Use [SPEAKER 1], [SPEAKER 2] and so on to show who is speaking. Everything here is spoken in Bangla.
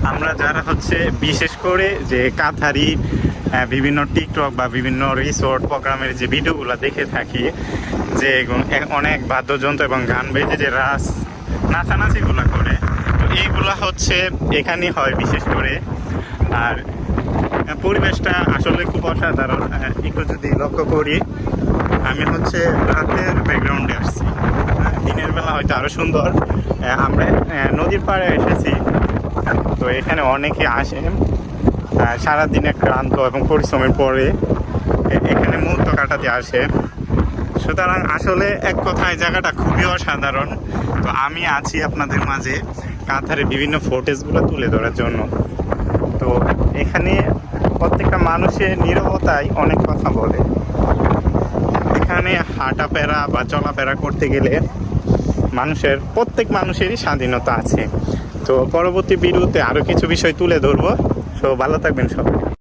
[SPEAKER 1] আমরা যারা হচ্ছে বিশেষ করে যে কাতারি বিভিন্ন টিকটক বা বিভিন্ন রিসোর্ট প্রোগ্রামের যে ভিডিওগুলো দেখে থাকি, যে অনেক বাদ্যযন্ত্র এবং গান বেজে যে নাচানাচিগুলো করে, তো এইগুলা হচ্ছে এখানেই হয় বিশেষ করে। আর পরিবেশটা আসলে খুব অসাধারণ। একটু যদি লক্ষ্য করি, আমি হচ্ছে রাতের ব্যাকগ্রাউন্ডে আসছি, দিনের বেলা হয়তো আরও সুন্দর। আমরা নদীর পাড়ে এসেছি, তো এখানে অনেকে আসে সারাদিনে ক্লান্ত এবং পরিশ্রমের পরে এখানে মুহূর্ত কাটাতে আসে। সুতরাং আসলে এক কথায় জায়গাটা খুবই অসাধারণ। তো আমি আছি আপনাদের মাঝে কাতারের বিভিন্ন ফুটেজগুলো তুলে ধরার জন্য। তো এখানে প্রত্যেকটা মানুষের নীরবতায় অনেক কথা বলে। এখানে হাঁটাফেরা বা চলাফেরা করতে গেলে প্রত্যেক মানুষেরই স্বাধীনতা আছে। তো পরবর্তী ভিডিওতে আরও কিছু বিষয় তুলে ধরবো। তো ভালো থাকবেন সবাই।